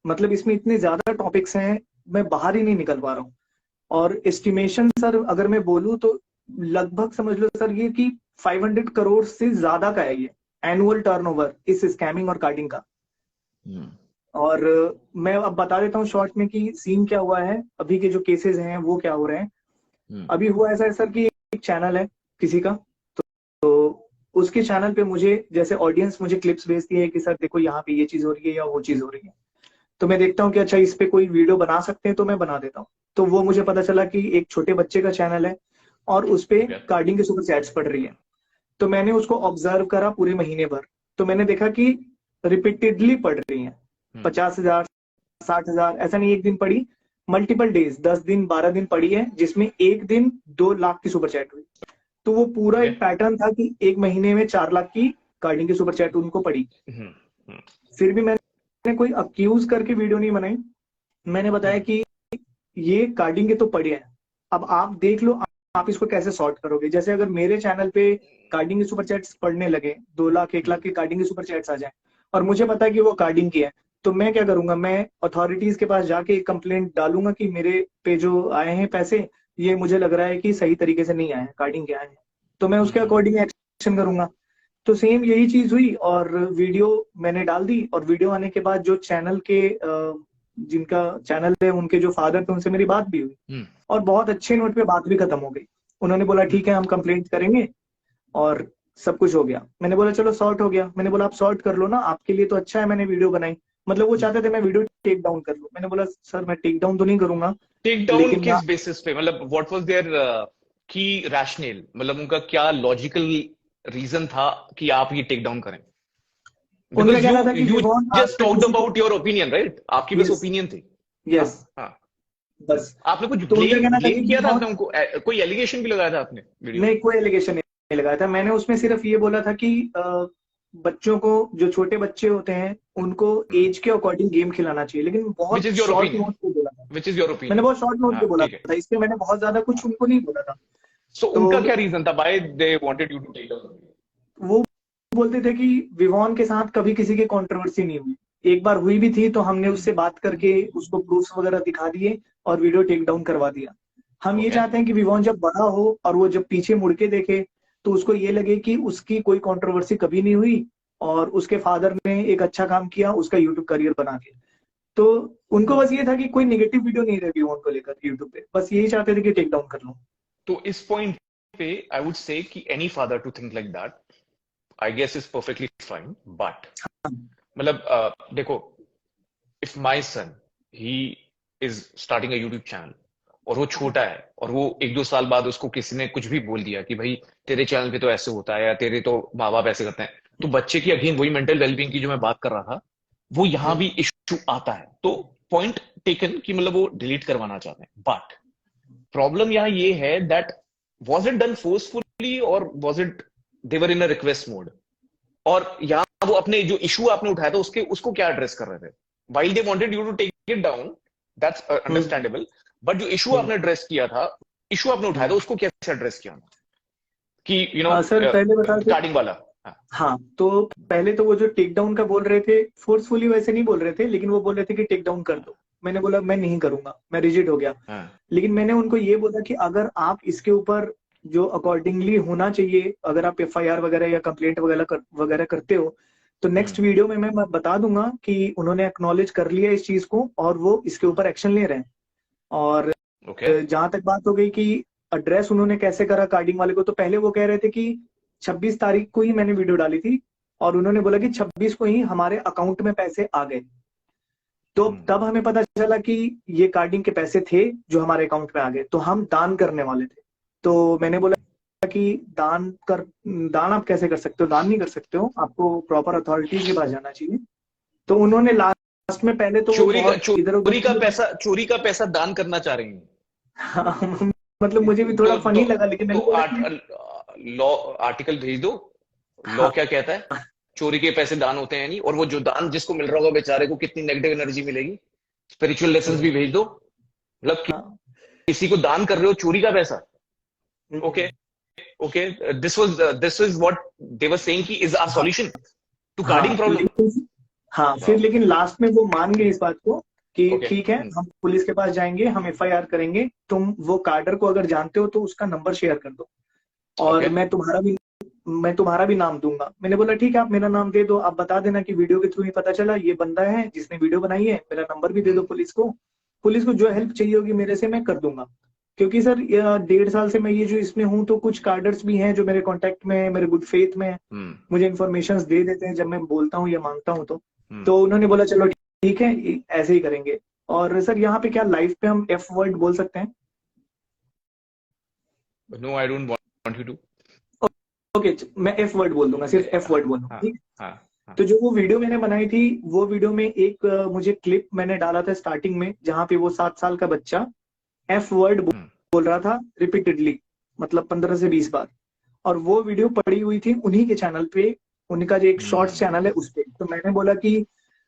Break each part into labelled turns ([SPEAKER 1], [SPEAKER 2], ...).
[SPEAKER 1] मतलब इसमें इतने ज्यादा टॉपिक्स हैं, मैं बाहर ही नहीं निकल पा रहा हूँ। और एस्टिमेशन सर अगर मैं बोलूँ तो लगभग समझ लो सर ये कि 500 करोड़ से ज्यादा का है ये एनुअल टर्नओवर इस स्कैमिंग और कार्डिंग का। और मैं अब बता देता हूँ शॉर्ट में कि सीन क्या हुआ है, अभी के जो केसेस हैं वो क्या हो रहे हैं। अभी हुआ ऐसा है सर कि एक चैनल है किसी का, तो उसके चैनल पे मुझे जैसे ऑडियंस मुझे क्लिप्स भेजती है कि सर देखो यहाँ पे ये चीज हो रही है या वो चीज हो रही है, तो मैं देखता हूँ कि अच्छा इस पे कोई वीडियो बना सकते हैं तो मैं बना देता हूँ। तो वो मुझे पता चला कि एक छोटे बच्चे का चैनल है और उस पे कार्डिंग की सुपर चैट्स पड़ रही है। तो मैंने उसको ऑब्जर्व करा पूरे महीने भर, तो मैंने देखा कि रिपीटेडली पढ़ रही हैं 50,000 60,000, ऐसा नहीं एक दिन पढ़ी, मल्टीपल डेज 10 दिन 12 दिन पढ़ी है, जिसमें एक दिन 2 लाख की सुपर चैट हुई। तो वो पूरा एक पैटर्न था कि एक महीने में 4 लाख की कार्डिंग की सुपर चैट उनको पड़ी। फिर भी मैंने कोई अक्यूज करके वीडियो नहीं बनाई, मैंने बताया कि ये कार्डिंग के तो पड़े हैं, अब आप देख लो आप इसको कैसे सॉर्ट करोगे। जैसे अगर मेरे चैनल पे कार्डिंग की सुपर चैट्स पढ़ने लगे 2 लाख 1 लाख की कार्डिंग की सुपर चैट्स आ जाए और मुझे पता है कि वो कार्डिंग की है, तो मैं क्या करूंगा, मैं अथॉरिटीज के पास जाके एक कंप्लेंट डालूंगा कि मेरे पे जो आए हैं पैसे ये मुझे लग रहा है कि सही तरीके से नहीं आए हैं, कार्डिंग के आए हैं, तो मैं उसके अकॉर्डिंग एक्शन करूंगा। तो सेम यही चीज हुई और वीडियो मैंने डाल दी, और वीडियो आने के बाद जो चैनल के जिनका चैनल है उनके जो फादर थे उनसे मेरी बात भी हुई और बहुत अच्छे नोट पे बात भी खत्म हो गई। उन्होंने बोला ठीक है हम कंप्लेंट करेंगे और सब कुछ हो गया। मैंने बोला चलो सॉर्ट हो गया, मैंने बोला आप सॉर्ट कर लो ना, आपके लिए तो अच्छा है मैंने वीडियो बनाई। मतलब वो चाहते थे मैं वीडियो टेक डाउन कर लूं, मैंने बोला सर मैं टेक डाउन तो नहीं करूंगा।
[SPEAKER 2] टेक डाउन किस बेसिस पे, मतलब व्हाट वाज देयर की रैशनल, मतलब उनका क्या लॉजिकल रीजन था कि आप ये टेक डाउन करें?
[SPEAKER 1] उनका कहना था कि
[SPEAKER 2] you just talked about your opinion, right? आपकी बस ओपिनियन थी।
[SPEAKER 1] यस बस।
[SPEAKER 2] आपने कुछ
[SPEAKER 1] तो
[SPEAKER 2] ब्लेम किया था आपने उनको, कोई एलिगेशन भी लगाया था आपने वीडियो?
[SPEAKER 1] नहीं, कोई एलिगेशन नहीं लगाया था मैंने, उसमें सिर्फ ये बोला था कि बच्चों को, जो छोटे बच्चे होते हैं उनको एज के अकॉर्डिंग गेम खिलाना चाहिए, लेकिन बहुत शॉर्ट नोट पे बोला था।
[SPEAKER 2] Which is your opinion?
[SPEAKER 1] मैंने बहुत शॉर्ट नोट पे बोला था, इसमें मैंने बहुत ज्यादा कुछ उनको नहीं बोला था।
[SPEAKER 2] So उनका क्या रीजन था, why they wanted you to take down?
[SPEAKER 1] वो बोलते थे कि विवॉन के साथ कभी किसी की कंट्रोवर्सी नहीं हुई, एक बार हुई भी थी तो हमने उससे बात करके उसको प्रूफ्स वगैरह दिखा दिए और वीडियो टेक डाउन करवा दिया। हम ये चाहते हैं कि विवॉन जब बड़ा हो और वो जब पीछे मुड़ के देखे तो उसको ये लगे कि उसकी कोई कंट्रोवर्सी कभी नहीं हुई और उसके फादर ने एक अच्छा काम किया उसका यूट्यूब करियर बना के। तो उनको बस ये था कि कोई नेगेटिव वीडियो नहीं रहे विवॉन को लेकर यूट्यूब पे, बस यही चाहते थे कि टेक डाउन कर लो।
[SPEAKER 2] तो इस पॉइंट पे आई वुड से कि any father to think like that I guess is perfectly fine, but मतलब देखो, if my son he is starting a YouTube channel और वो छोटा है और वो 1-2 साल बाद उसको किसी ने कुछ भी बोल दिया कि भाई तेरे चैनल पे तो ऐसे होता है या तेरे तो माँ बाप ऐसे करते हैं, तो बच्चे की अगेन वही मेंटल वेलबींग की जो मैं बात कर रहा था वो यहाँ भी इशू आता है। तो पॉइंट टेकन कि मतलब वो डिलीट करवाना चाहते हैं, बट प्रॉब्लम यहाँ ये है that was it done forcefully और was it they were in a request mode, और यहाँ वो अपने जो इशू आपने उठाया था उसको क्या एड्रेस कर रहे थे? While they wanted you to take it down, that's understandable, but जो इशू आपने एड्रेस किया था, इशू आपने उठाया था, उसको कैसे एड्रेस किया कि यू नो
[SPEAKER 1] सर पहले बता
[SPEAKER 2] कार्डिंग वाला?
[SPEAKER 1] हाँ, तो पहले तो वो जो टेक डाउन का बोल रहे थे फोर्सफुली वैसे नहीं बोल रहे थे, लेकिन वो बोल रहे थे कि टेक डाउन कर दो। मैंने बोला मैं नहीं करूंगा, मैं रिजिड हो गया। लेकिन मैंने उनको ये बोला कि अगर आप इसके ऊपर जो अकॉर्डिंगली होना चाहिए, अगर आप एफआईआर वगैरह या कंप्लेंट वगैरह करते हो तो नेक्स्ट वीडियो में मैं बता दूंगा कि उन्होंने एक्नॉलेज कर लिया इस चीज को और वो इसके ऊपर एक्शन ले रहे हैं। और जहां तक बात हो गई कि एड्रेस उन्होंने कैसे करा कार्डिंग वाले को, तो पहले वो कह रहे थे कि 26 तारीख को ही मैंने वीडियो डाली थी और उन्होंने बोला कि 26 को ही हमारे अकाउंट में पैसे आ गए। तो तब हमें पता चला कि ये कार्डिंग के पैसे थे जो हमारे अकाउंट में आ गए, तो हम दान करने वाले थे। तो मैंने बोला कि दान आप कैसे कर सकते हो, दान नहीं कर सकते हो, आपको प्रॉपर अथॉरिटीज के पास जाना चाहिए। तो उन्होंने लास्ट में पहले तो
[SPEAKER 2] चोरी का पैसा दान करना चाह रही हूँ।
[SPEAKER 1] मतलब मुझे भी थोड़ा फनी लगा, लेकिन
[SPEAKER 2] लॉ आर्टिकल भेज दो, लॉ क्या कहता है, चोरी के पैसे दान होते हैं नहीं, और वो जो दान जिसको मिल रहा होगा बेचारे को कितनी नेगेटिव एनर्जी मिलेगी। स्पिरिचुअल लेसन्स भी भेज दो, मतलब किसी को दान कर रहे हो चोरी का पैसा। Okay this was what they were saying कि is our solution to carding problem.
[SPEAKER 1] हाँ, फिर लेकिन लास्ट में वो मान गए इस बात को कि
[SPEAKER 2] ओके।
[SPEAKER 1] ठीक है, हम पुलिस के पास जाएंगे, हम एफआईआर करेंगे, तुम वो कार्डर को अगर जानते हो तो उसका नंबर शेयर कर दो, और
[SPEAKER 2] ओके।
[SPEAKER 1] मैं तुम्हारा भी नाम दूंगा। मैंने बोला ठीक है, आप मेरा नाम दे दो, आप बता देना कि वीडियो के थ्रू ही पता चला ये बंदा है जिसने वीडियो बनाई है, मेरा नंबर भी दे दो पुलिस को। पुलिस को जो हेल्प चाहिए होगी मेरे से मैं कर दूंगा। क्योंकि सर 1.5 साल से मैं ये जो इसमें हूँ, तो कुछ कार्डर्स भी हैं जो मेरे कांटेक्ट में हैं, मेरे गुड फेथ में हैं, मुझे इन्फॉर्मेशन दे देते हैं जब मैं बोलता हूँ या मांगता हूँ तो उन्होंने बोला चलो ठीक है, ऐसे ही करेंगे। और सर यहाँ पे क्या लाइव पे हम एफ वर्ड बोल सकते हैं?
[SPEAKER 2] No, I don't want you to.
[SPEAKER 1] Okay, मैं एफ वर्ड बोल दूंगा, सिर्फ एफ वर्ड बोलूंगा, ठीक है? तो जो वो वीडियो मैंने बनाई थी, वो वीडियो में एक मुझे क्लिप मैंने डाला था स्टार्टिंग में, जहां पे वो 7 साल का बच्चा एफ वर्ड बोल रहा था रिपीटेडली, मतलब 15 से 20 बार। और वो वीडियो पड़ी हुई थी उन्हीं के चैनल पे, उनका जो एक शॉर्ट्स चैनल है उस पे। तो मैंने बोला कि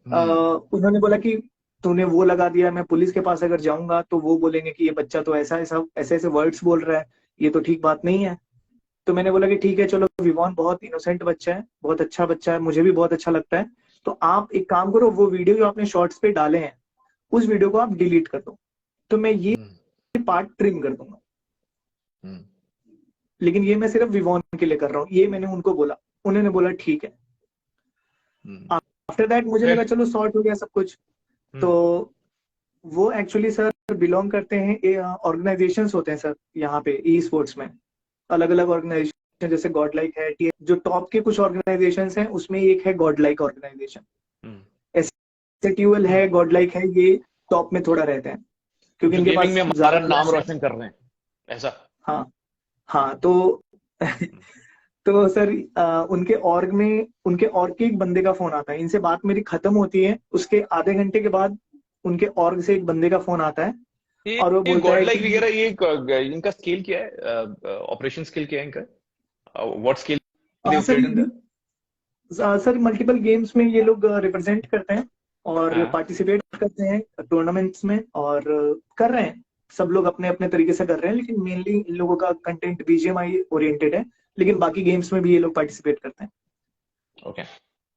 [SPEAKER 1] उन्होंने बोला कि तूने वो लगा दिया, मैं पुलिस के पास अगर जाऊंगा तो वो बोलेंगे कि ये बच्चा तो ऐसा ऐसा ऐसे ऐसे वर्ड्स बोल रहा है, ये तो ठीक बात नहीं है। तो मैंने बोला कि ठीक है चलो, विवॉन बहुत इनोसेंट बच्चा है, बहुत अच्छा बच्चा है, मुझे भी बहुत अच्छा लगता है, तो आप एक काम करो, वो वीडियो जो आपने शॉर्ट्स पे डाले हैं उस वीडियो को आप डिलीट कर दो, तो मैं ये पार्ट ट्रिम कर दूंगा। लेकिन ये मैं सिर्फ विवॉन के लिए कर रहा हूँ, ये मैंने उनको बोला। उन्होंने बोला ठीक है। आफ्टर दैट मुझे लगा चलो सॉर्ट हो गया सब कुछ। तो वो एक्चुअली सर बिलोंग करते हैं, ऑर्गेनाइजेशंस होते हैं सर यहाँ पे ई स्पोर्ट्स में, अलग अलग ऑर्गेनाइजेशन, जैसे गॉड लाइक है, जो टॉप के कुछ ऑर्गेनाइजेशंस हैं उसमें एक है गॉड लाइक ऑर्गेनाइजेशन, एसटीयूएल है, गॉड लाइक है, ये टॉप में थोड़ा रहते हैं क्योंकि इनके पास
[SPEAKER 2] में हमारा नाम रोशन कर रहे हैं ऐसा।
[SPEAKER 1] हाँ हाँ, तो तो सर उनके ऑर्ग के एक बंदे का फोन आता है, इनसे बात मेरी खत्म होती है, उसके आधे घंटे के बाद उनके ऑर्ग से एक बंदे का फोन आता है और वो बोलता है
[SPEAKER 2] गॉडलाइक
[SPEAKER 1] कि
[SPEAKER 2] वगैरह ये इनका स्केल क्या है, ऑपरेशन स्केल क्या है इनका, what scale they operate in that?
[SPEAKER 1] Sir multiple games में ये लोग रिप्रेजेंट करते हैं और पार्टिसिपेट करते हैं टूर्नामेंट्स में, और कर रहे हैं, सब लोग अपने अपने तरीके से कर रहे हैं, लेकिन मेनली इन लोगों का कंटेंट बीजीएमआई ओरिएंटेड है, लेकिन बाकी गेम्स में भी ये लोग पार्टिसिपेट करते हैं।
[SPEAKER 2] ओके।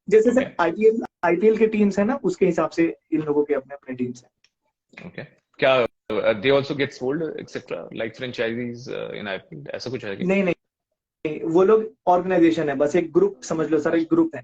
[SPEAKER 1] जैसे सर आईपीएल के टीम्स है ना, उसके हिसाब से इन लोगों के अपने अपने टीम्स हैं।
[SPEAKER 2] ओके। क्या they also get sold etcetera like franchises in IPL, ऐसा कुछ है क्या?
[SPEAKER 1] नहीं नहीं, वो लोग ऑर्गेनाइजेशन है, बस एक ग्रुप समझ लो सर, एक ग्रुप है,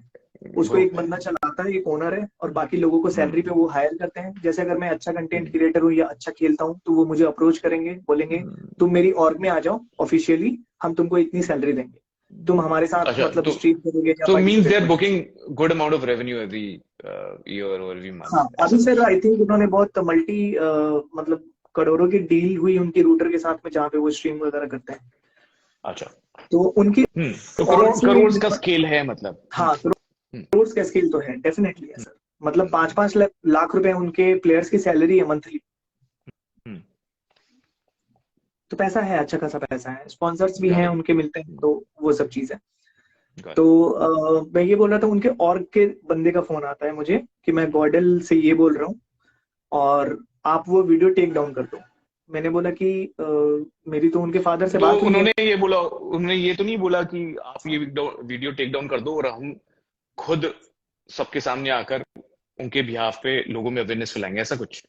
[SPEAKER 1] उसको एक बंदा चलाता है, एक ओनर है, और बाकी लोगों को सैलरी पे वो हायर करते हैं। जैसे अगर मैं अच्छा कंटेंट क्रिएटर हूँ या अच्छा खेलता हूँ तो वो मुझे अप्रोच करेंगे, बोलेंगे तुम मेरी ऑर्ग में आ जाओ ऑफिशियली, हम तुमको इतनी सैलरी देंगे, तुम हमारे साथ मतलब स्ट्रीम करोगे या
[SPEAKER 2] तो means they are booking good amount of revenue every year और एवरी मंथ।
[SPEAKER 1] हाँ, अभी सर आई थिंक उन्होंने बहुत मल्टी मतलब करोड़ों की डील हुई उनकी रूटर के साथ में, जहाँ पे वो स्ट्रीम वगैरह करते हैं।
[SPEAKER 2] अच्छा,
[SPEAKER 1] तो उनकी
[SPEAKER 2] तो करोड़ का स्केल है मतलब।
[SPEAKER 1] हाँ, करोड़ का स्केल तो है, डेफिनेटली है सर, मतलब 5-5 लाख रुपए उनके प्लेयर्स की सैलरी है मंथली। तो पैसा है, अच्छा खासा पैसा है, स्पॉन्सर्स भी हैं उनके मिलते हैं, तो वो सब चीज है। तो मैं ये बोल रहा था, उनके ऑर्ग के बंदे का फोन आता है मुझे कि मैं गॉडल से ये बोल रहा हूँ और आप वो वीडियो टेक डाउन कर दो। मैंने बोला कि मेरी तो उनके फादर से बात हुई है।
[SPEAKER 2] उन्होंने ये तो नहीं बोला कि आप ये वीडियो टेक डाउन कर दो और हम खुद सबके सामने आकर उनके बिहाफ पे लोगों में अवेयरनेस फैलाएंगे, ऐसा कुछ?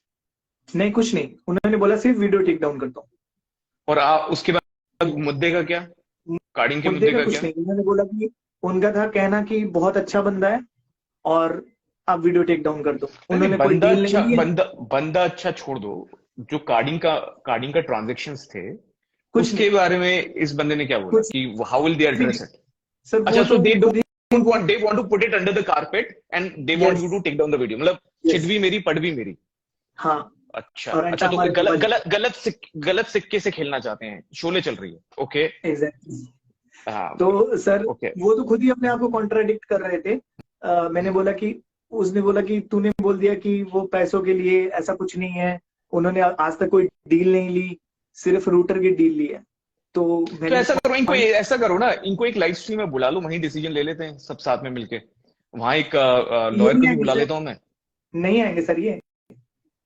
[SPEAKER 1] नहीं, कुछ नहीं, उन्होंने बोला सिर्फ वीडियो टेक डाउन कर दो।
[SPEAKER 2] और उसके बाद मुद्दे का क्या, कार्डिंग के मुद्दे का
[SPEAKER 1] कुछ
[SPEAKER 2] क्या?
[SPEAKER 1] नहीं, उन्होंने बोला कि उनका था कहना कि बहुत अच्छा बंदा है और आप वीडियो टेक डाउन कर दो। उन्होंने कोई डील नहीं दी है।
[SPEAKER 2] बंदा अच्छा छोड़ दो, जो कार्डिंग का ट्रांजैक्शंस थे
[SPEAKER 1] कुछ
[SPEAKER 2] उसके बारे में इस बंदे ने क्या बोला कि how will they address it?
[SPEAKER 1] Sir
[SPEAKER 2] अच्छा, सो दे want to put it under the carpet and they want you to take down the video, मतलब चिट भी मेरी पट भी मेरी।
[SPEAKER 1] हाँ,
[SPEAKER 2] अच्छा, तो गलत सिक्के से खेलना चाहते हैं, शोले चल रही है। Okay,
[SPEAKER 1] exactly. तो सर वो तो खुद ही अपने आप को कॉन्ट्राडिक्ट कर रहे थे। मैंने बोला कि उसने बोला कि तूने बोल दिया कि वो पैसों के लिए, ऐसा कुछ नहीं है, उन्होंने आज तक कोई डील नहीं ली, सिर्फ रूटर की डील ली है। तो
[SPEAKER 2] ऐसा करो ना, इनको एक लाइव स्ट्रीम में बुला लो, वहीं डिसीजन ले लेते हैं सब साथ में मिलके, वहां एक लॉयर को भी बुला लेता हूं मैं।
[SPEAKER 1] नहीं आएंगे सर ये?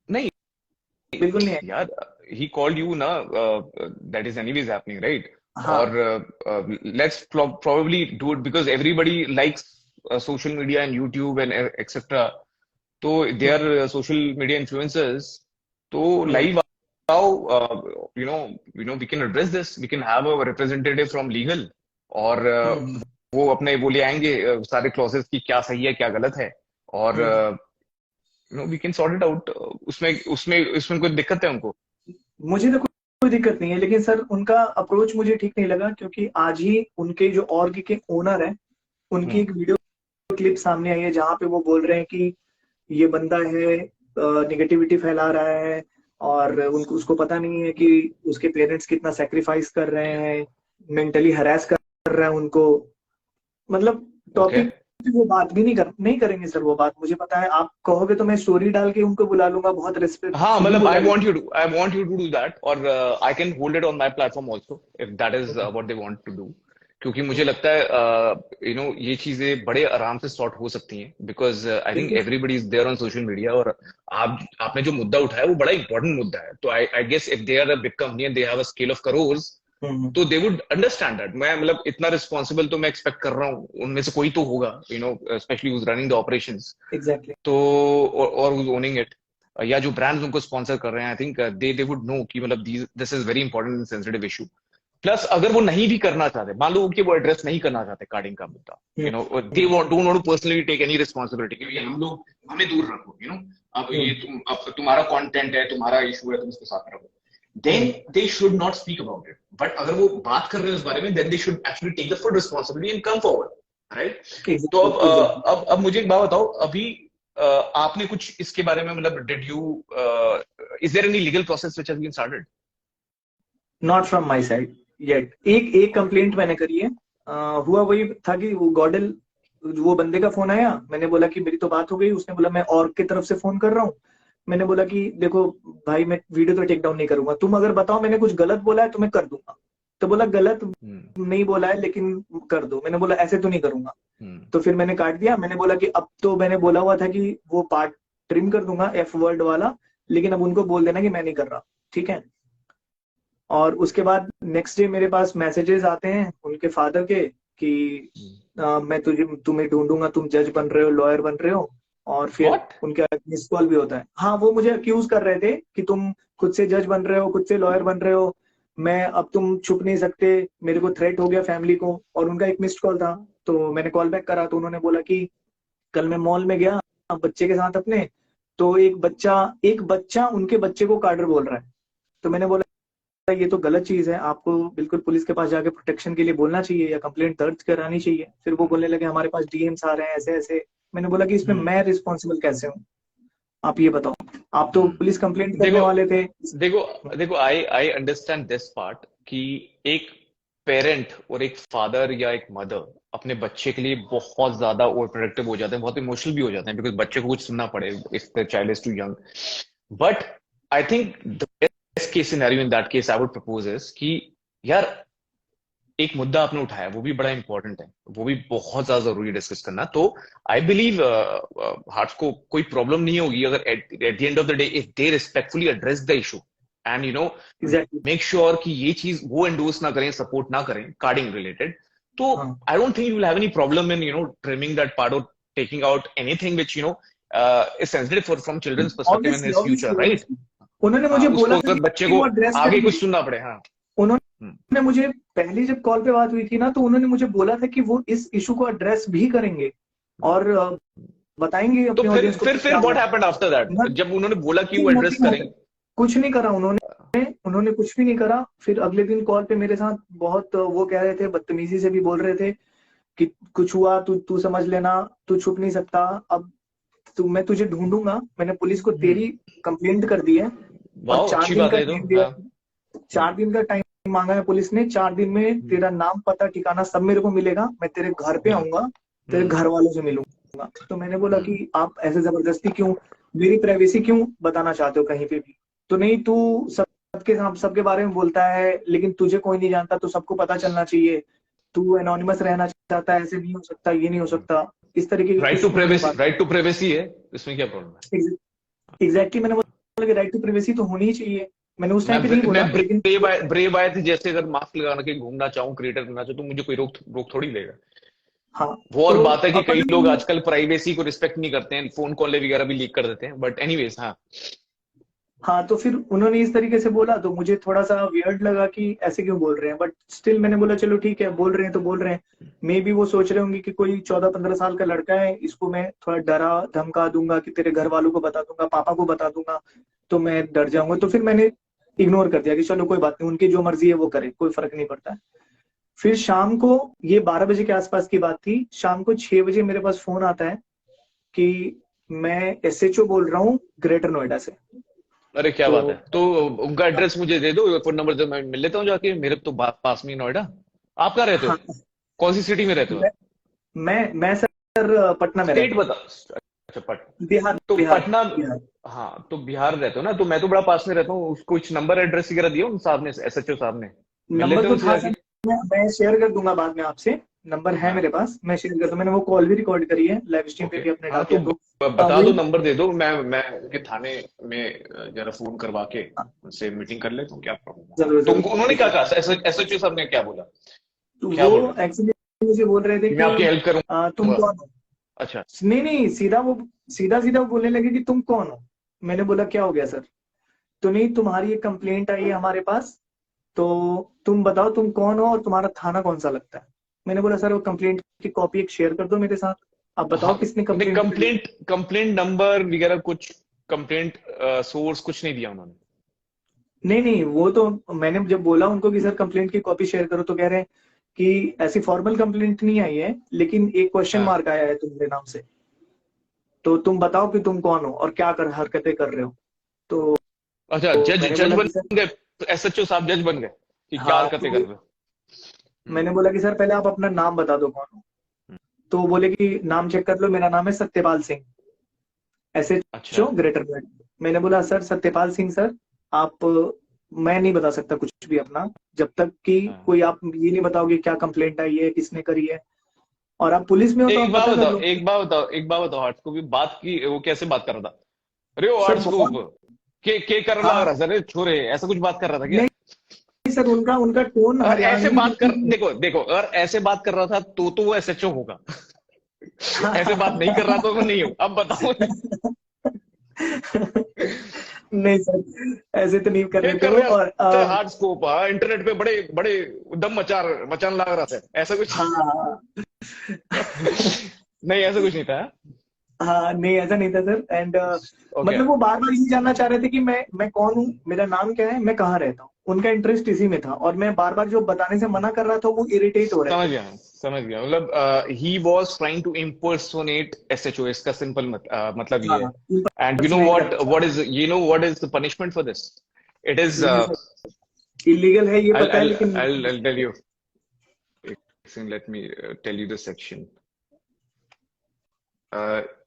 [SPEAKER 2] नहीं,
[SPEAKER 1] बिल्कुल नहीं
[SPEAKER 2] यार, he called you ना, that is anyways happening, right?
[SPEAKER 1] हाँ.
[SPEAKER 2] और let's probably do it because everybody likes social media and YouTube and etcetera, तो they are social media influencers, तो लाइव आओ, we can address this, we can have a representative from legal, और वो अपने वो ले आएंगे सारे क्लॉजेस की क्या सही है क्या गलत है, और we can sort it out. उसमें उसमें उसमें कोई दिक्कत है उनको?
[SPEAKER 1] मुझे तो कोई दिक्कत नहीं है, लेकिन सर उनका अप्रोच मुझे ठीक नहीं लगा, क्योंकि आज ही उनके जो ऑर्ग के ओनर है, उनकी एक वीडियो क्लिप सामने आई है जहां पे वो बोल रहे हैं कि ये बंदा है निगेटिविटी फैला रहा है, और उनको उसको पता नहीं है कि उसके पेरेंट्स कितना सेक्रीफाइस कर रहे हैं, मेंटली हरास कर रहे हैं उनको। मतलब टॉपिक वो बात भी नहीं करेंगे सर। वो बात मुझे पता है, आप कहोगे तो मैं स्टोरी डाल के उनको बुला लूंगा, बहुत रिस्पेक्ट।
[SPEAKER 2] हाँ, मतलब I want you to do that, और I can hold it on my platform also if that is what they want to do, क्योंकि मुझे लगता है ये चीजें बड़े आराम से सॉर्ट हो सकती हैं, because I think everybody is there on social media, और आपने जो मुद्दा उठाया वो बड़ा इंपॉर्टेंट मुद्दा है। तो I guess if they are a big company and they have a scale of crores, तो दे वुड अंडरस्टैंड दैट। मैं मतलब इतना रिस्पॉन्सिबल तो मैं एक्सपेक्ट कर रहा हूँ उनमें से कोई तो होगा, specially who's running the operations.
[SPEAKER 1] Exactly.
[SPEAKER 2] तो और हुज ओनिंग इट, या जो ब्रांड्स उनको स्पॉन्सर कर रहे हैं, I think they would know कि मतलब this is very important and sensitive issue. Plus अगर वो नहीं भी करना चाहते, मान लो कि वो एड्रेस नहीं करना चाहते कार्डिंग का मुद्दा, they don't want to personally take any responsibility कि हम लोग हमें दूर रखो, अब ये अब तुम्हारा कंटेंट है, तुम्हारा इशू है, तुम इसके साथ रखो, then they should not speak about it. But अगर वो बात कर रहे हैं उस बारे में, then they should actually take the full responsibility and come forward, right? तो अब मुझे एक बात बताओ, अभी आपने कुछ इसके बारे में मतलब did you is there any legal process which has been started?
[SPEAKER 1] Not from my side yet. एक कंप्लेंट मैंने करी है। हुआ वही था कि वो गॉडल, वो बंदे का फोन आया, मैंने बोला कि मेरी तो बात हो गई, उसने बोला मैं और की तरफ से फोन कर रहा हूँ। मैंने बोला कि देखो भाई, मैं वीडियो तो टेक डाउन नहीं करूंगा, तुम अगर बताओ मैंने कुछ गलत बोला है तो मैं कर दूंगा। तो बोला गलत नहीं बोला है लेकिन कर दो। मैंने बोला ऐसे तो नहीं करूंगा। तो फिर मैंने काट दिया। मैंने बोला कि अब तो मैंने बोला हुआ था कि वो पार्ट ट्रिम कर दूंगा, एफ वर्ड वाला, लेकिन अब उनको बोल देना कि मैं नहीं कर रहा, ठीक है। और उसके बाद नेक्स्ट डे मेरे पास मैसेजेस आते हैं उनके फादर के कि मैं तुम्हें ढूंढूंगा, तुम जज बन रहे हो, लॉयर बन रहे हो। और फिर उनका मिस कॉल भी होता है। हाँ, वो मुझे अक्यूज कर रहे थे कि तुम खुद से जज बन रहे हो, खुद से लॉयर बन रहे हो, मैं अब तुम छुप नहीं सकते, मेरे को थ्रेट हो गया फैमिली को। और उनका एक मिस्ड कॉल था, तो मैंने कॉल बैक करा, तो उन्होंने बोला कि कल मैं मॉल में गया बच्चे के साथ अपने, तो एक बच्चा उनके बच्चे को कार्डर बोल रहा है। तो मैंने बोला ये तो गलत चीज है, आपको बिल्कुल पुलिस के पास जाके प्रोटेक्शन के लिए बोलना चाहिए या कंप्लेंट दर्ज करानी चाहिए। फिर वो बोलने लगे हमारे पास डीएम्स आ रहे हैं ऐसे ऐसे। मैंने बोला कि इसमें मैं रिस्पॉन्सिबल कैसे हूँ, आप ये बताओ, आप तो पुलिस कंप्लेंट करने वाले थे।
[SPEAKER 2] देखो आई अंडरस्टैंड दिस पार्ट कि एक पेरेंट और एक फादर या एक मदर अपने बच्चे के लिए बहुत ज्यादा ओवर प्रोटेक्टिव हो जाते हैं, बहुत इमोशनल भी हो जाते हैं, बिकॉज बच्चे को कुछ सुनना पड़े if the child is too young. But I think the best case scenario in that case I would propose is कि यार एक मुद्दा आपने उठाया, वो भी बड़ा इंपॉर्टेंट है, वो भी बहुत ज्यादा जरूरी है डिस्कस करना। तो आई बिलीव हार्ट को कोई प्रॉब्लम नहीं होगी अगर at the end of the day if they respectfully address the issue and make sure कि ये चीज वो एंडोर्स ना करें, सपोर्ट ना करें कार्डिंग रिलेटेड। तो I don't think you will have any problem in trimming that part और taking out anything which is sensitive from children's perspective in his future, right?
[SPEAKER 1] उन्होंने मुझे बोला था
[SPEAKER 2] कि बच्चे को आगे कुछ सुनना पड़े। हाँ,
[SPEAKER 1] उन्होंने मुझे पहली जब कॉल पे बात हुई थी ना, तो उन्होंने मुझे बोला था कि वो इस इशू को एड्रेस भी करेंगे और बताएंगे
[SPEAKER 2] अपने ऑडियंस को। फिर व्हाट हैपेंड आफ्टर दैट? जब उन्होंने बोला कि वो एड्रेस करेंगे,
[SPEAKER 1] कुछ नहीं करा उन्होंने कुछ भी नहीं करा। फिर अगले दिन कॉल पे मेरे साथ बहुत वो कह रहे थे, बदतमीजी से भी बोल रहे थे कि कुछ हुआ तू समझ लेना, तू छुप नहीं सकता, अब मैं तुझे ढूंढूंगा। मैंने पुलिस को तेरी कंप्लेंट कर दी है और 4 दिन का टाइम दिया, 4 दिन का टाइम मांगा है पुलिस ने। 4 दिन में तेरा नाम पता ठिकाना सब मेरे को मिलेगा, मैं तेरे घर पे आऊंगा, तेरे घर वालों से मिलूंगा। तो मैंने बोला कि आप ऐसे जबरदस्ती क्यों, मेरी प्राइवेसी क्यों बताना चाहते हो कहीं पे भी? तो नहीं, तू सबके बारे में बोलता है लेकिन तुझे कोई नहीं जानता, तो सबको पता चलना चाहिए, तू एनोनिमस रहना चाहता है, ऐसे नहीं हो सकता, ये नहीं हो सकता, इस तरीके की।
[SPEAKER 2] राइट टू प्राइवेसी है, इसमें क्या प्रॉब्लम है?
[SPEAKER 1] एग्जैक्टली, मैंने बोला कि राइट टू प्राइवेसी तो होनी ही चाहिए। मैंने उस टाइम पे नहीं बोला, लेकिन
[SPEAKER 2] ब्रेव आए थे जैसे अगर मास्क लगा के घूमना चाहूँ, क्रिएटर करना चाहूँ, तो मुझे कोई रोक थोड़ी लेगा।
[SPEAKER 1] हाँ
[SPEAKER 2] वो और
[SPEAKER 1] तो
[SPEAKER 2] बात है कि
[SPEAKER 1] अब
[SPEAKER 2] कई
[SPEAKER 1] पता
[SPEAKER 2] लोग
[SPEAKER 1] नहीं।
[SPEAKER 2] आजकल प्राइवेसी को रिस्पेक्ट नहीं करते हैं, फोन कॉल वगैरह भी लीक कर देते हैं, बट एनीवेज हाँ।
[SPEAKER 1] हाँ तो फिर उन्होंने इस तरीके से बोला तो मुझे थोड़ा सा वियर्ड लगा कि ऐसे क्यों बोल रहे हैं, बट स्टिल मैंने बोला चलो ठीक है, बोल रहे हैं तो बोल रहे हैं। मे बी वो सोच रहे होंगे कि कोई 14-15 साल का लड़का है, इसको मैं थोड़ा डरा धमका दूंगा कि तेरे घर वालों को बता दूंगा, पापा को बता दूंगा, तो मैं डर जाऊंगा। तो फिर मैंने इग्नोर कर दिया कि चलो कोई बात नहीं, उनकी जो मर्जी है वो करे, कोई फर्क नहीं पड़ता है। फिर शाम को, ये 12 बजे के आसपास की बात थी, शाम को 6 बजे मेरे पास फोन आता है कि मैं एसएचओ बोल रहा हूँ ग्रेटर नोएडा से।
[SPEAKER 2] अरे क्या
[SPEAKER 1] तो
[SPEAKER 2] बात है, तो उनका एड्रेस मुझे दे दो, फोन नंबर दे, मैं मिल लेता हूँ जाके, मेरे तो पास में ही नोएडा। आप कहाँ रहते हो,
[SPEAKER 1] हाँ,
[SPEAKER 2] कौन सी सिटी में रहते हो
[SPEAKER 1] मैं
[SPEAKER 2] आप?
[SPEAKER 1] मैं सर पटना में
[SPEAKER 2] स्टेट
[SPEAKER 1] रहता हूँ।
[SPEAKER 2] बता। अच्छा
[SPEAKER 1] बिहार
[SPEAKER 2] तो
[SPEAKER 1] बिहार
[SPEAKER 2] पटना।
[SPEAKER 1] बिहार।
[SPEAKER 2] हाँ तो बिहार रहते हो ना, तो मैं तो बड़ा पास में रहता हूँ, कुछ नंबर एड्रेस वगैरह दिया उन साहब ने, एसएचओ साहब ने? मिल
[SPEAKER 1] नंबर
[SPEAKER 2] लेते हैं
[SPEAKER 1] तो
[SPEAKER 2] उनसे
[SPEAKER 1] था
[SPEAKER 2] जाके।
[SPEAKER 1] सर, मैं शेयर कर दूंगा बाद में आपसे। नंबर है
[SPEAKER 2] हाँ
[SPEAKER 1] मेरे पास, मैं शेयर कर दूँ, मैंने वो कॉल भी रिकॉर्ड करी है, लाइव स्ट्रीम पे
[SPEAKER 2] ओके।
[SPEAKER 1] भी अपने
[SPEAKER 2] हाँ
[SPEAKER 1] डाल
[SPEAKER 2] तो
[SPEAKER 1] दिया। तो
[SPEAKER 2] बता दो,
[SPEAKER 1] वही।
[SPEAKER 2] नंबर दे दो, मैं उनके थाने में जरा फोन करवा के उनसे मीटिंग कर लेता हूँ, क्या प्रॉब्लम है? हाँ
[SPEAKER 1] जरूर
[SPEAKER 2] तो
[SPEAKER 1] जरूर
[SPEAKER 2] उन्होंने क्या
[SPEAKER 1] बिल्कुल।
[SPEAKER 2] कहा, एसएचओ साहब ने क्या बोला,
[SPEAKER 1] तो
[SPEAKER 2] क्या
[SPEAKER 1] वो
[SPEAKER 2] बोल रहे थे
[SPEAKER 1] एक्चुअली मुझे बोल रहे थे
[SPEAKER 2] कि मैं
[SPEAKER 1] कि
[SPEAKER 2] आपकी हेल्प
[SPEAKER 1] तुम
[SPEAKER 2] करूंगा?
[SPEAKER 1] कौन हो।
[SPEAKER 2] अच्छा।
[SPEAKER 1] नहीं नहीं, सीधा सीधा वो बोलने लगे कि तुम कौन हो। मैंने बोला क्या हो गया सर। तो नहीं, तुम्हारी एक कंप्लेंट आई है हमारे पास, तो तुम बताओ तुम कौन हो और तुम्हारा थाना कौन सा लगता है। मैंने बोला सर वो कंप्लेंट की कॉपी एक शेयर कर दो मेरे साथ, आप
[SPEAKER 2] हाँ
[SPEAKER 1] बताओ किसने
[SPEAKER 2] नहीं,
[SPEAKER 1] कंप्लेंट करी है।
[SPEAKER 2] कंप्लेंट नंबर वगैरह कुछ, कंप्लेंट सोर्स कुछ नहीं दिया उन्होंने?
[SPEAKER 1] नहीं नहीं, वो तो मैंने जब बोला उनको कि सर कंप्लेंट की कॉपी शेयर करो, तो कह रहे हैं कि ऐसी फॉर्मल कंप्लेंट नहीं आई है, लेकिन एक क्वेश्चन
[SPEAKER 2] हाँ।
[SPEAKER 1] मार्क आया है तुम्हारे नाम से, तो तुम बताओ कि तुम कौन हो और क्या कर हरकतें कर रहे हो। तो
[SPEAKER 2] अच्छा, जज
[SPEAKER 1] मैंने
[SPEAKER 2] जज
[SPEAKER 1] बोला कि
[SPEAKER 2] बन
[SPEAKER 1] सर,
[SPEAKER 2] गए? एसएचओ साहब जज बन गए कि क्या
[SPEAKER 1] हाँ
[SPEAKER 2] हरकतें कर
[SPEAKER 1] तो
[SPEAKER 2] रहे हो?
[SPEAKER 1] मैंने
[SPEAKER 2] हम्म।
[SPEAKER 1] बोला कि सर पहले आप अपना नाम बता दो कौन हो। तो वो बोले कि नाम चेक कर लो, मेरा नाम है सत्यपाल सिंह,
[SPEAKER 2] अच्छा।
[SPEAKER 1] SHO greater Noida. मैंने बोला सर सत्यपाल सिंह सर, आप, मैं नहीं बता सकता कुछ भी अपना, जब तक कि
[SPEAKER 2] हाँ
[SPEAKER 1] कोई आप ये नहीं बताओगे क्या कंप्लेंट आई है, किसने करी है, और आप पुलिस में हो तो
[SPEAKER 2] एक
[SPEAKER 1] आप
[SPEAKER 2] बात
[SPEAKER 1] पता कर
[SPEAKER 2] बताओ,
[SPEAKER 1] लो।
[SPEAKER 2] एक बात बताओ, आर्ट्स को भी बात की, वो कैसे बात कर रहा था? अरे वो
[SPEAKER 1] सर
[SPEAKER 2] आर्ट्स को
[SPEAKER 1] बहुत।
[SPEAKER 2] के कर
[SPEAKER 1] हाँ
[SPEAKER 2] लग रहा सर, छोरे ऐसा कुछ बात कर रहा था क्या?
[SPEAKER 1] नहीं सर, उनका उनका टोन
[SPEAKER 2] अगर ऐसे
[SPEAKER 1] हरियाणवी
[SPEAKER 2] बात कर,
[SPEAKER 1] बिल्कुल भी।
[SPEAKER 2] देखो देखो, अगर ऐसे बात कर रहा था तो वो एसएचओ होगा। ऐसे बात नहीं कर रहा तो वो नहीं हो, अब बताओ।
[SPEAKER 1] नहीं सर, ऐसे तो नहीं कर
[SPEAKER 2] क्या
[SPEAKER 1] रहे थे
[SPEAKER 2] कर
[SPEAKER 1] वो।
[SPEAKER 2] रहे
[SPEAKER 1] और
[SPEAKER 2] थे हार्ड स्कोप, इंटरनेट पे बड़े बड़े दम मचान लग रहा था, ऐसा कुछ?
[SPEAKER 1] हाँ
[SPEAKER 2] नहीं ऐसा कुछ नहीं था।
[SPEAKER 1] हाँ, नहीं ऐसा नहीं था सर। And
[SPEAKER 2] okay.
[SPEAKER 1] मतलब वो बार बार यही जानना चाह रहे थे कि मैं कौन हूँ, मेरा नाम क्या है, मैं कहाँ रहता हूँ। उनका इंटरेस्ट इसी में था, और मैं बार बार जो बताने से मना कर रहा था वो इरिटेट हो रहे थे।
[SPEAKER 2] समझ गया, मतलब he was trying to impersonate SHO, इसका सिंपल मतलब ये है।
[SPEAKER 1] हाँ,
[SPEAKER 2] एंड यू नो
[SPEAKER 1] impersonate करना चाह
[SPEAKER 2] व्हाट
[SPEAKER 1] रहे
[SPEAKER 2] is, you know what is the punishment for this? It is
[SPEAKER 1] थे। नहीं सर, इलीगल है ये पता है, लेकिन
[SPEAKER 2] I'll tell you. Let me tell you the section.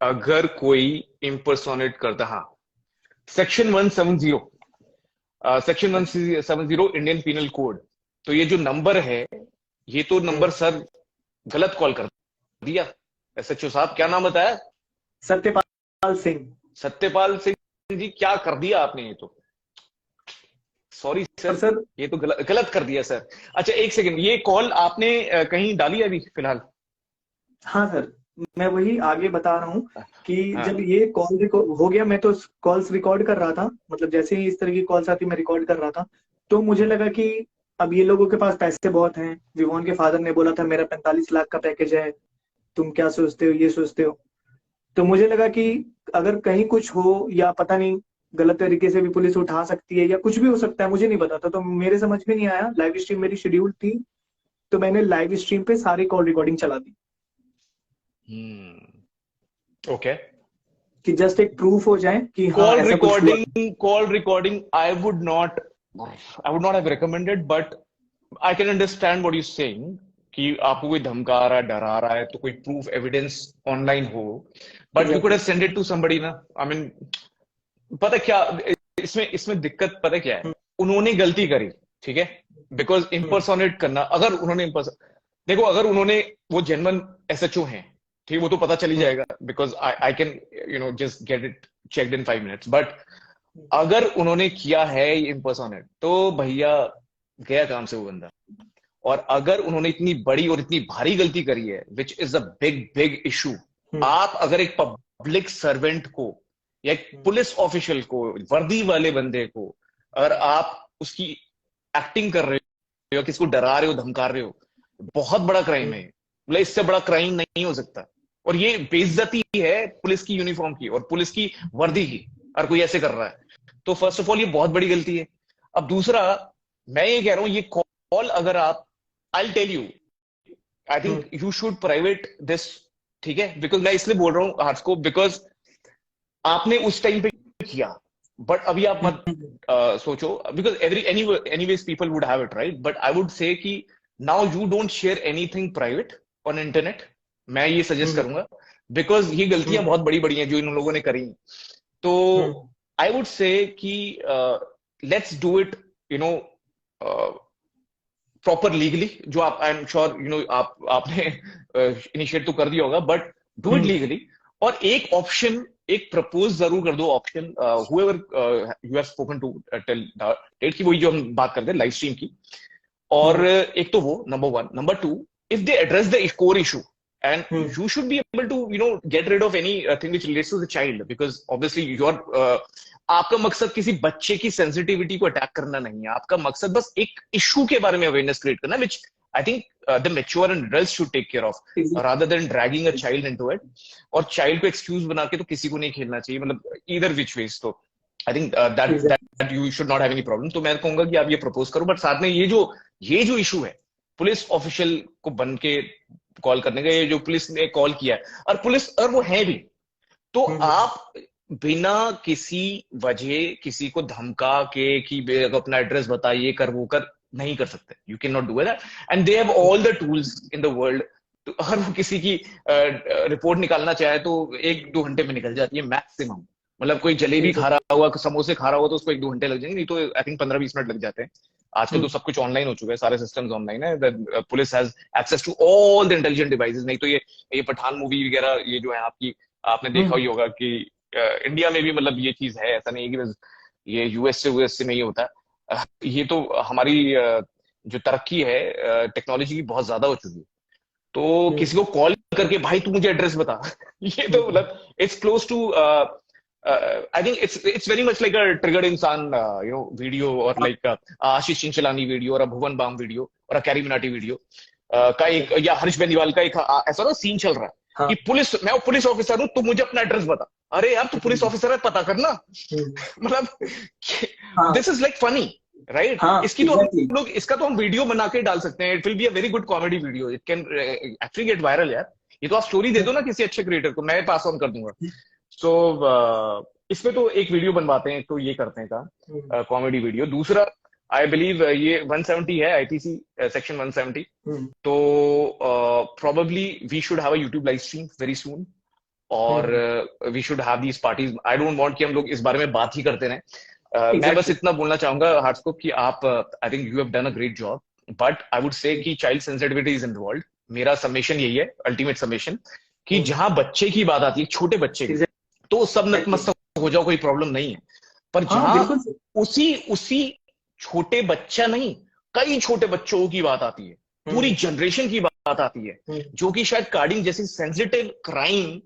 [SPEAKER 2] अगर कोई impersonate करता, हाँ, सेक्शन 170, सेक्शन वन
[SPEAKER 1] अच्छा,
[SPEAKER 2] seven zero Indian penal code. तो ये जो नंबर है, ये तो नंबर सर गलत कॉल कर दिया। एसएचओ साहब क्या नाम बताया?
[SPEAKER 1] सत्यपाल सिंह।
[SPEAKER 2] सत्यपाल सिंह जी, क्या कर दिया आपने ये तो, सॉरी
[SPEAKER 1] और
[SPEAKER 2] सर,
[SPEAKER 1] सर,
[SPEAKER 2] ये तो गलत गलत कर दिया सर। अच्छा एक सेकंड, ये कॉल आपने कहीं डाली है अभी फिलहाल?
[SPEAKER 1] हाँ सर, मैं वही आगे बता रहा हूँ कि जब
[SPEAKER 2] हाँ।
[SPEAKER 1] ये कॉल हो गया, मैं तो कॉल्स रिकॉर्ड कर रहा था, मतलब जैसे ही इस तरह की कॉल्स आती मैं रिकॉर्ड कर रहा था। तो मुझे लगा कि अब ये लोगों के पास पैसे बहुत हैं, विवोन के फादर ने बोला था मेरा 45 लाख का पैकेज है, तुम क्या सोचते हो, ये सोचते हो। तो मुझे लगा कि अगर कहीं कुछ हो या पता नहीं, गलत तरीके से भी पुलिस उठा सकती है या कुछ भी हो सकता है, मुझे नहीं पता था। तो मेरे समझ में नहीं आया, लाइव स्ट्रीम मेरी शेड्यूल थी, तो मैंने लाइव स्ट्रीम पे सारी कॉल रिकॉर्डिंग चला दी
[SPEAKER 2] ओके।
[SPEAKER 1] कि जस्ट एक प्रूफ हो जाए कि हाँ ऐसा कुछ हुआ।
[SPEAKER 2] Call recording I would not have recommended, but I can understand what you're saying कि आपको कोई धमका रहा है, डरा रहा है, तो कोई प्रूफ एविडेंस ऑनलाइन हो, but you could
[SPEAKER 1] exactly.
[SPEAKER 2] Have send it to somebody ना। आई मीन, पता क्या, इसमें इसमें दिक्कत पता क्या है, उन्होंने गलती करी, ठीक है, बिकॉज इम्पर्सोनेट करना, अगर उन्होंने देखो, अगर उन्होंने, वो जेन्युइन एसएचओ हैं, ठीक, वो तो पता चल ही जाएगा, because I can just get it checked in 5 minutes, but अगर उन्होंने किया है इम्पर्सोनेट, तो भैया गया काम से वो बंदा। और अगर उन्होंने इतनी बड़ी और इतनी भारी गलती करी है, which is a big big issue, आप अगर एक पब्लिक सर्वेंट को या एक पुलिस ऑफिशियल को, वर्दी वाले बंदे को, अगर आप उसकी एक्टिंग कर रहे हो या किसी को डरा रहे हो, धमका रहे हो, बहुत बड़ा क्राइम है। मतलब इससे बड़ा क्राइम नहीं हो सकता। और ये बेइज्जती है पुलिस की यूनिफॉर्म की और पुलिस की वर्दी की, और कोई ऐसे कर रहा है तो फर्स्ट ऑफ ऑल ये बहुत बड़ी गलती है। अब दूसरा, मैं ये कह रहा हूं, ये कॉल अगर आप, I tell you, I think you should private this, ठीक है? बिकॉज मैं इसलिए बोल रहा हूँ हार्ट्स को, बिकॉज आपने उस टाइम पे किया, बट अभी आप मत सोचो, because anyways people would have it, right? But I would say कि now you don't share anything private on internet. मैं ये सजेस्ट करूंगा, बिकॉज ये गलतियां बहुत बड़ी बड़ी हैं जो इन लोगों ने करी। तो आई वुड से कि let's do it, you know, proper legally, जो आप, I am sure you know, आपने इनिशिएट तो कर दिया होगा, बट डू इट लीगली। और एक ऑप्शन, एक प्रपोज जरूर कर दो option, however you have spoken to till date की, वही जो हम बात करते हैं लाइव स्ट्रीम की। और एक तो वो number one. Number two, if they address the core issue, and you should be able to, you know, get rid of any thing which relates to the child, because obviously your आपका मकसद किसी बच्चे की sensitivity को attack करना नहीं है। आपका मकसद बस एक इशू के बारे में अवेयरनेस क्रिएट करना, which I think the mature and adults should take care of, rather than dragging a child into it। और चाइल्ड को एक्सक्यूज बना के तो किसी को नहीं खेलना चाहिए, मतलब either which ways। तो I think that you should not have any problem। तो मैं कहूंगा कि आप ये प्रपोज करो, बट साथ में ये जो इशू है पुलिस ऑफिशियल को बन के कॉल करने का, ये जो पुलिस ने कॉल किया है, और पुलिस और वो है भी, तो आप बिना किसी वजह किसी को धमका के कि अपना एड्रेस बताइए, कर वो कर, नहीं कर सकते। You can not do that, and they have all the tools in the world. तो अगर वो किसी की रिपोर्ट निकालना चाहे तो 1-2 घंटे में निकल जाती है मैक्सिमम। मतलब कोई जलेबी खा रहा हुआ, समोसे खा रहा हुआ, तो उसको 1-2 घंटे लग जाएंगे, नहीं तो आई थिंक 15-20 मिनट लग जाते हैं। आजकल तो सब कुछ ऑनलाइन हो चुका है, सारे सिस्टम्स ऑनलाइन है। Police has access to all the intelligent devices. नहीं तो ये पठान मूवी वगैरह ये जो है आपकी, आपने देखा ही होगा कि इंडिया में भी मतलब ये चीज है, ऐसा नहीं है कि बस ये यूएस से नहीं होता। ये तो हमारी जो तरक्की है टेक्नोलॉजी की बहुत ज्यादा हो चुकी है। तो किसी को कॉल करके भाई तू मुझे एड्रेस बता, ये तो मतलब it's close to, I think it's very much like a triggered इंसान you know वीडियो, और लाइक आशीष चिंचलानी वीडियो, और भुवन बाम वीडियो, और कैरी मिनाटी वीडियो का एक, या हरीश बेनीवाल का एक ऐसा ना सीन चल रहा है। हाँ। कि मैं पुलिस ऑफिसर हूँ, तू मुझे अपना एड्रेस बता। अरे यार तू पुलिस ऑफिसर है, पता करना। मतलब this is like funny, right? इसकी तो हम लोग, इसका तो हम वीडियो बना के डाल सकते हैं। It will be a very good comedy video, it can actually get viral यार। ये तो आप स्टोरी दे दो ना किसी अच्छे क्रिएटर को, मैं पास ऑन कर दूंगा। सो इसमें तो एक वीडियो बनवाते हैं, तो ये करते हैं काम, कॉमेडी वीडियो। दूसरा, आई बिलीव ये 170 है, आईपीसी सेक्शन 170। तो probably we should have a YouTube live stream very soon, और we should have these parties. I don't want कि हम लोग इस बारे में बात ही करते रहें। मैं बस इतना बोलना चाहूंगा हार्ट्स को कि आप, आई think you have done a great job, but I would say कि चाइल्ड सेंसिटिविटी इज इन्वॉल्व। मेरा सबमिशन यही है, अल्टीमेट सबमिशन, कि जहां बच्चे की बात आती है, छोटे बच्चे की, तो सब नतमस्तक हो जाओ, कोई प्रॉब्लम नहीं है। पर जहां उसी छोटे बच्चा नहीं, कई छोटे बच्चों की बात आती है, पूरी जनरेशन की बात आती है, जो कि शायद कार्डिंग जैसी सेंसिटिव क्राइम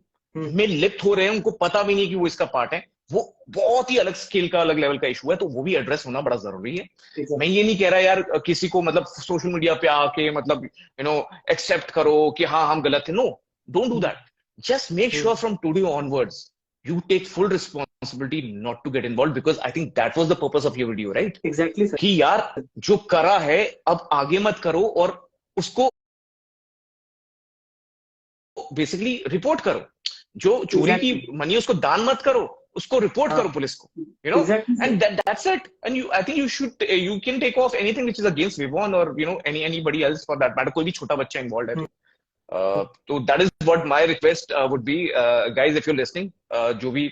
[SPEAKER 2] में लिप्त हो रहे हैं, उनको पता भी नहीं कि वो इसका पार्ट है। वो बहुत ही अलग स्केल का, अलग लेवल का इशू है, तो वो भी एड्रेस होना बड़ा जरूरी है। मैं ये नहीं कह रहा यार किसी को मतलब सोशल मीडिया पे आके मतलब यू नो एक्सेप्ट करो कि हाँ हम गलत है। No, don't do that. Just make sure from today onwards you take full responsibility not to get involved, because I think that was the purpose of your video, right?
[SPEAKER 1] Exactly sir।
[SPEAKER 2] कि यार जो करा है अब आगे मत करो, और उसको बेसिकली रिपोर्ट करो। जो चोरी की मनी उसको दान मत करो, उसको रिपोर्ट करो पुलिस को, you know, and that's it। and you, I think you can take off anything which is against Vivon, or you know anybody else for that matter। कोई भी छोटा बच्चा इन्वॉल्व है तो that is what my request would be, guys, if you're listening, जो भी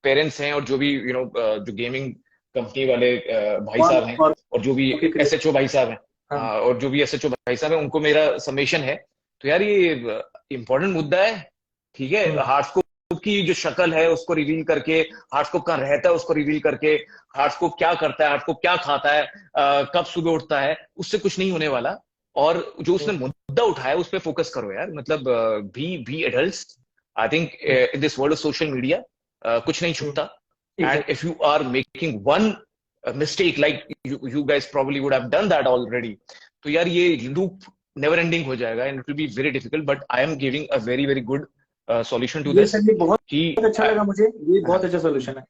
[SPEAKER 2] parents हैं, और जो भी you know जो गेमिंग कंपनी वाले भाई साहब हैं, और जो भी एसएचओ भाई साहब हैं, और जो भी एसएचओ भाई साहब हैं, उनको मेरा सबमिशन है। तो यार ये इंपॉर्टेंट मुद्दा है, ठीक है? हार्ट्स की जो शक्ल है उसको रिवील करके, हार्ट्स को कहाँ रहता है उसको रिवील करके, हार्ट्स को क्या करता है, हार्ट्स को क्या खाता है, कब सुबह उठता है, उससे कुछ नहीं होने वाला। और जो उसने मुद्दा उठाया उस पर फोकस करो यार, मतलब be adults. I think in this world of social media कुछ नहीं छुपता, and if you are making one mistake like you guys probably would have done that already, तो यार ये लूप नेवर एंडिंग हो जाएगा and it will be very difficult, but I am giving a very very good solution to
[SPEAKER 1] ये
[SPEAKER 2] this
[SPEAKER 1] sir ये बहुत
[SPEAKER 2] कि
[SPEAKER 1] अच्छा लगा मुझे, ये बहुत अच्छा सोल्यूशन है।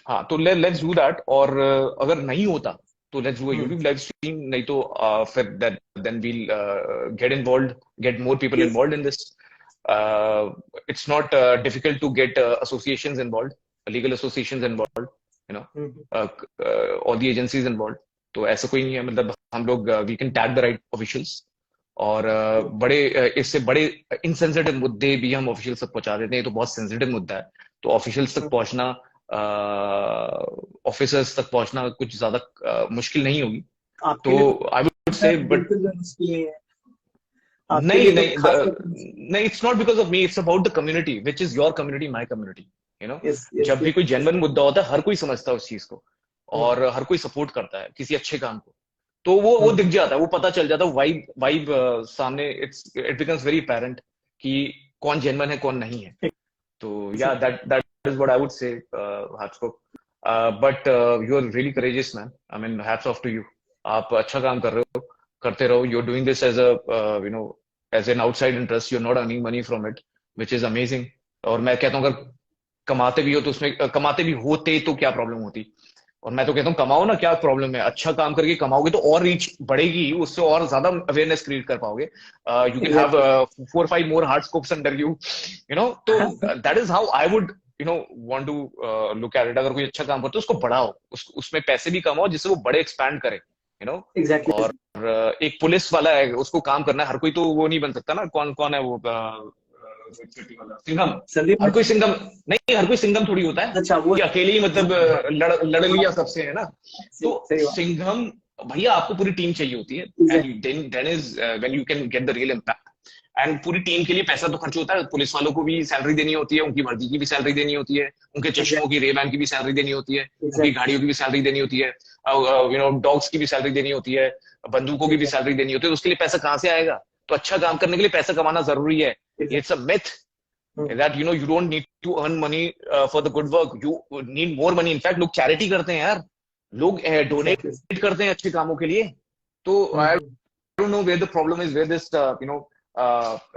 [SPEAKER 2] हाँ, तो लेट्स डू दैट। और अगर नहीं होता तो let's do a YouTube live stream, नहीं तो फिर then we'll get involve, get more people
[SPEAKER 1] Yes.
[SPEAKER 2] Involve in this. It's not difficult to get associations involved, legal associations involved, you know, all the agencies involved। तो ऐसा कोई नहीं है, मतलब हम लोग we can tag the right officials, और बड़े इससे बड़े इनसेंसिटिव मुद्दे भी हम ऑफिशियल तक पहुंचा देते हैं। तो बहुत सेंसिटिव मुद्दा है, तो ऑफिशियल्स तक पहुंचना, ऑफिसर्स तक पहुंचना कुछ ज्यादा मुश्किल नहीं होगी।
[SPEAKER 1] आपके
[SPEAKER 2] तो
[SPEAKER 1] लिए तो
[SPEAKER 2] आई वुड से, बट
[SPEAKER 1] बिल्कुल भी मुश्किल नहीं है आपके
[SPEAKER 2] नहीं
[SPEAKER 1] लिए, तो
[SPEAKER 2] नहीं
[SPEAKER 1] खास करके।
[SPEAKER 2] नहीं, it's not because of me, it's about the community which is your community, my community, you know.
[SPEAKER 1] Yes yes
[SPEAKER 2] जब भी कोई जेन्युइन मुद्दा होता है, हर कोई समझता है उस चीज को, और हर कोई सपोर्ट करता है किसी अच्छे काम को, तो वो दिख जाता है, वो पता चल जाता है, वाइब वाइब सामने, इट बिकम्स वेरी apparent कि कौन जेन्युइन है कौन नहीं है। तो yeah that is what I would say, hats off. But you are really courageous man, I mean hats off to you. आप अच्छा काम कर रहे हो, करते रहो। You are doing this as a you know as an outside interest, you are not earning money from it, which is amazing. और मैं कहता हूँ अगर कमाते भी हो तो उसमें कमाते भी होते तो क्या प्रॉब्लम होती, और मैं तो कहता हूँ कमाओ ना, क्या प्रॉब्लम है, अच्छा काम करके कमाओगे तो और रीच बढ़ेगी, उससे और ज्यादा अवेयरनेस क्रिएट कर पाओगे। You can have 4-5 more hard scopes under you, you know. तो that is how I would you know want to look at it. अगर कोई अच्छा काम करता है उसको बढ़ाओ, उसमें पैसे भी कमाओ जिससे वो बड़े एक्सपैंड करे, यू नो।
[SPEAKER 1] एग्जैक्टली।
[SPEAKER 2] और एक पुलिस वाला है, उसको काम करना है, हर कोई तो वो नहीं बन सकता ना। कौन कौन है वो सिंघम,
[SPEAKER 1] संदीप
[SPEAKER 2] हर
[SPEAKER 1] ने,
[SPEAKER 2] कोई सिंघम नहीं, हर कोई सिंघम थोड़ी होता है
[SPEAKER 1] अच्छा वो
[SPEAKER 2] कि अकेले ही मतलब लड़ लिया सबसे, है ना। तो
[SPEAKER 1] सही बात।
[SPEAKER 2] सिंघम भैया, आपको पूरी टीम चाहिए होती है, and then is when you can get the real impact. And पूरी टीम के लिए पैसा तो खर्च होता है, पुलिस वालों को भी सैलरी देनी होती है, उनकी वर्दी की भी सैलरी देनी होती है, उनके चश्मों की, रेबैन की भी सैलरी देनी होती है, उनकी गाड़ियों की भी सैलरी देनी होती है, यू नो डॉग्स की भी सैलरी देनी होती है, बंदूकों की भी सैलरी देनी होती है। तो उसके लिए पैसा कहाँ से आएगा? तो अच्छा काम करने के लिए पैसा कमाना जरूरी है। It's a myth that you know you don't need to earn money for the good work, you need more money। in fact लोग चैरिटी करते हैं यार, लोग डोनेट करते हैं अच्छे कामों के लिए। तो I don't know where the problem is, where this you know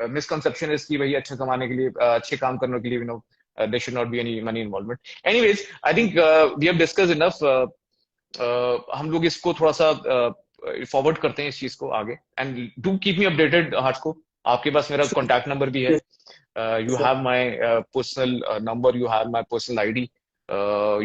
[SPEAKER 2] misconception is कि भाई अच्छा कमाने के लिए, अच्छे काम करने के लिए, you know there should not be any money involvement। anyways I think we have discussed enough। हम लोग इसको थोड़ा सा फॉरवर्ड करते हैं इस चीज को आगे, and do keep me updated heart को। आपके पास मेरा कॉन्टैक्ट नंबर भी है, you have my personal number, you have my personal ID।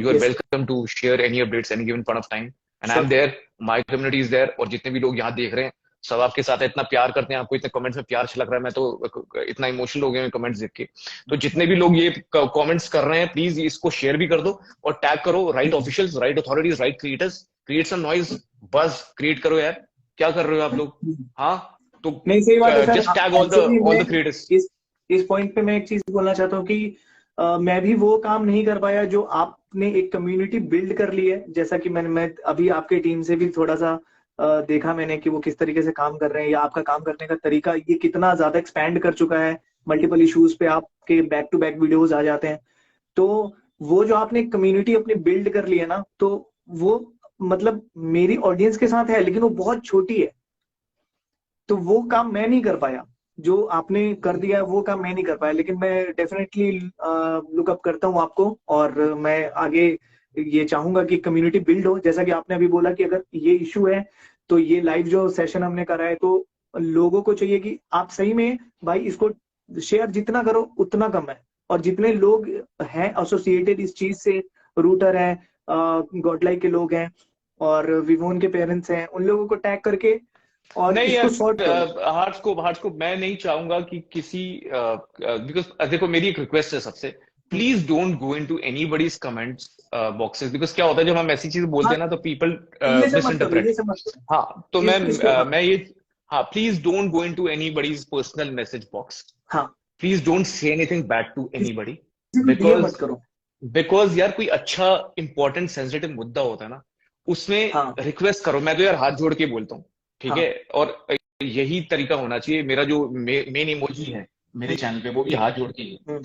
[SPEAKER 2] You are welcome to share any updates any given point of time, and I'm there, my community is there। और जितने भी लोग यहाँ देख रहे हैं सब आपके साथ इतना प्यार करते हैं, आपको इतने कमेंट्स में प्यार छलक रहा है, मैं तो इतना इमोशनल हो गया कमेंट्स देख के। तो जितने भी लोग ये कमेंट्स कर रहे हैं, प्लीज इसको शेयर भी कर दो और टैग करो right officials, right authorities, right creators, create some noise, buzz create करो यार। क्या कर रहे हो आप लोग? हाँ, तो
[SPEAKER 1] नहीं सही बात है sir.
[SPEAKER 2] Just tag all the creators.
[SPEAKER 1] इस पॉइंट पे मैं एक चीज बोलना चाहता हूँ कि मैं भी वो काम नहीं कर पाया जो आपने एक कम्युनिटी बिल्ड कर ली है। जैसा कि मैं अभी आपके टीम से भी थोड़ा सा देखा मैंने कि वो किस तरीके से काम कर रहे हैं, या आपका काम करने का तरीका ये कितना ज्यादा एक्सपैंड कर चुका है। मल्टीपल इश्यूज पे आपके बैक टू बैक वीडियोज आ जाते हैं। तो वो जो आपने कम्युनिटी अपनी बिल्ड कर ली है ना, तो वो मतलब मेरी ऑडियंस के साथ है, लेकिन वो बहुत छोटी है। तो वो काम मैं नहीं कर पाया जो आपने कर दिया है, वो काम मैं नहीं कर पाया। लेकिन मैं डेफिनेटली लुकअप करता हूँ आपको, और मैं आगे ये चाहूंगा कि कम्युनिटी बिल्ड हो। जैसा कि आपने अभी बोला कि अगर ये इशू है तो ये लाइव जो सेशन हमने करा है, तो लोगों को चाहिए कि आप सही में भाई इसको शेयर जितना करो उतना कम है। और जितने लोग हैं एसोसिएटेड इस चीज से, रूटर है, गॉडलाइक के लोग हैं, और विवोन के पेरेंट्स हैं, उन लोगों को टैग करके और
[SPEAKER 2] नहीं
[SPEAKER 1] इसको
[SPEAKER 2] यार,
[SPEAKER 1] सॉर्ट करो।
[SPEAKER 2] हार्ट्स को मैं नहीं चाहूंगा कि किसी, बिकॉज देखो मेरी एक रिक्वेस्ट है सबसे, please don't go into anybody's comments boxes, because क्या होता है जब हम ऐसी चीज बोलते हैं ना तो पीपल मिस इंटरप्रेट। हाँ, तो मैं ये, हाँ, please don't go into anybody's personal message box.
[SPEAKER 1] हाँ,
[SPEAKER 2] please don't say anything bad to anybody,
[SPEAKER 1] ये मत करो।
[SPEAKER 2] बिकॉज यार कोई अच्छा इंपॉर्टेंट सेंसिटिव मुद्दा होता है ना, उसमें
[SPEAKER 1] हाँ,
[SPEAKER 2] रिक्वेस्ट करो। मैं तो यार हाथ जोड़ के बोलता हूँ, ठीक
[SPEAKER 1] हाँ,
[SPEAKER 2] है। और यही तरीका होना चाहिए। मेरा जो मेन इमोजी है मेरे चैनल पे वो भी हाथ जोड़ के ही है,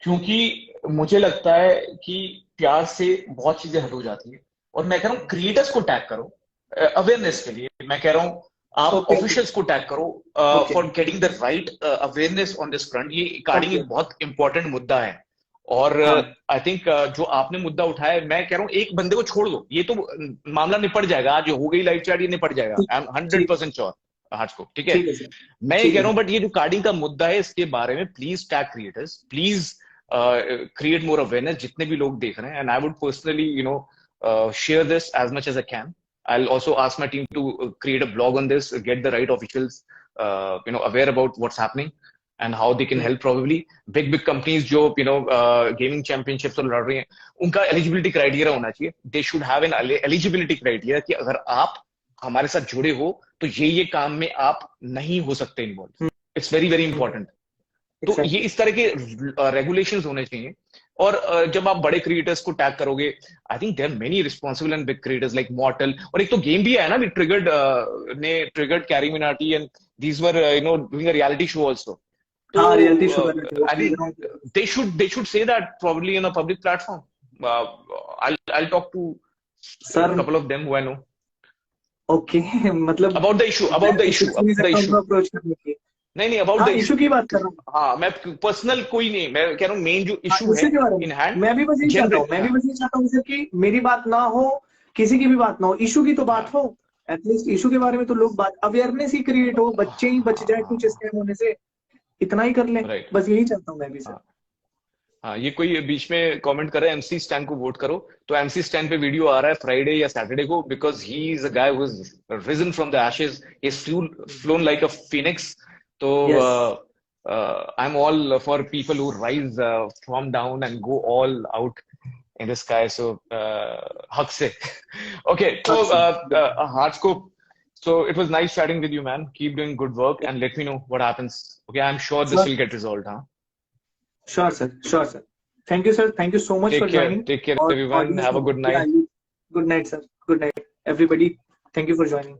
[SPEAKER 2] क्योंकि मुझे लगता है कि प्यार से बहुत चीजें हल हो जाती है। और मैं कह रहा हूँ क्रिएटर्स को टैग करो अवेयरनेस के लिए। मैं कह रहा हूँ आप
[SPEAKER 1] ओके
[SPEAKER 2] ऑफिशियल्स को टैग करो
[SPEAKER 1] okay
[SPEAKER 2] for getting the right awareness on this front. ये कार्डिंग
[SPEAKER 1] ओके
[SPEAKER 2] एक बहुत इंपॉर्टेंट मुद्दा है। और
[SPEAKER 1] हाँ
[SPEAKER 2] आई थिंक जो आपने मुद्दा उठाया है, मैं कह रहा हूँ एक बंदे को छोड़ दो, ये तो मामला निपट जाएगा। आज हो गई लाइव चैट, ये निपट जाएगा,
[SPEAKER 1] ठीक
[SPEAKER 2] आई एम
[SPEAKER 1] ठीक
[SPEAKER 2] 100% श्योर आज को। ठीक है,
[SPEAKER 1] ठीक है सर
[SPEAKER 2] मैं ये
[SPEAKER 1] ठीक
[SPEAKER 2] कह
[SPEAKER 1] है
[SPEAKER 2] रहा हूँ,
[SPEAKER 1] सर
[SPEAKER 2] बट ये जो कार्डिंग का मुद्दा है इसके बारे में please tag creators, please create more awareness जितने भी लोग देख रहे हैं। And I would personally share this as much as I can. I'll also ask my team to create a blog on this, get the right officials aware about what's happening and how they can help. Probably big companies जो gaming championships और लड़ रही हैं, उनका eligibility criteria होना चाहिए। They should have an eligibility criteria कि अगर आप हमारे साथ जुड़े हो तो ये काम में आप नहीं हो सकते involve. It's very very important. तो ये इस तरह के रेगुलेशंस होने चाहिए। और जब आप बड़े क्रिएटर्स को टैग करोगे, I think there many responsible and big creators like Mortal, और एक तो गेम भी है ना, भी triggered Carry Minati and these were doing a reality show also. तो
[SPEAKER 1] हाँ रियलिटी शो कर रहे
[SPEAKER 2] I think they should say that probably in a public platform. I'll talk to a
[SPEAKER 1] sir
[SPEAKER 2] couple of them who I know
[SPEAKER 1] okay मतलब
[SPEAKER 2] about the issue
[SPEAKER 1] मैं तो सोच नहीं सकता उनको अप्रोच करने की
[SPEAKER 2] नहीं, अबाउट द
[SPEAKER 1] हाँ
[SPEAKER 2] इशू।
[SPEAKER 1] इशू की बात कर रहा हूँ
[SPEAKER 2] हाँ, मैं पर्सनल कोई नहीं, मैं कह रहा हूँ मेन जो
[SPEAKER 1] हाँ
[SPEAKER 2] इशू है
[SPEAKER 1] इशू के बारे
[SPEAKER 2] इन
[SPEAKER 1] में
[SPEAKER 2] हैंड
[SPEAKER 1] मैं भी बस यही चाहता हूँ सर कि मेरी बात ना हो, किसी की भी बात ना हो, इशू की तो बात हो। एटलीस्ट इशू के बारे में तो लोग बात, अवेयरनेस ही क्रिएट हो, बच्चे ही बच जाए कुछ स्कैम होने से, इतना ही कर लें।
[SPEAKER 2] राइट।
[SPEAKER 1] बस यही चाहता हूँ मैं भी सर।
[SPEAKER 2] हाँ, ये कोई बीच में कमेंट कर रहा है एमसी स्टैन को वोट करो, तो एमसी स्टैन पे वीडियो आ रहा है फ्राइडे या सैटरडे को, because he is a guy who is risen from the ashes, he is flown like a phoenix. तो
[SPEAKER 1] yes
[SPEAKER 2] I am all for people who rise from down and go all out in the sky. So haq se. Okay, so hearts ko, so it was nice chatting with you, man. Keep doing good work and let me know what happens. Okay, I'm sure this will get resolved, huh?
[SPEAKER 1] Sure sir thank you sir, thank you so much for joining.
[SPEAKER 2] Take care everyone, have a good night.
[SPEAKER 1] Good night sir, good night everybody, thank you for joining.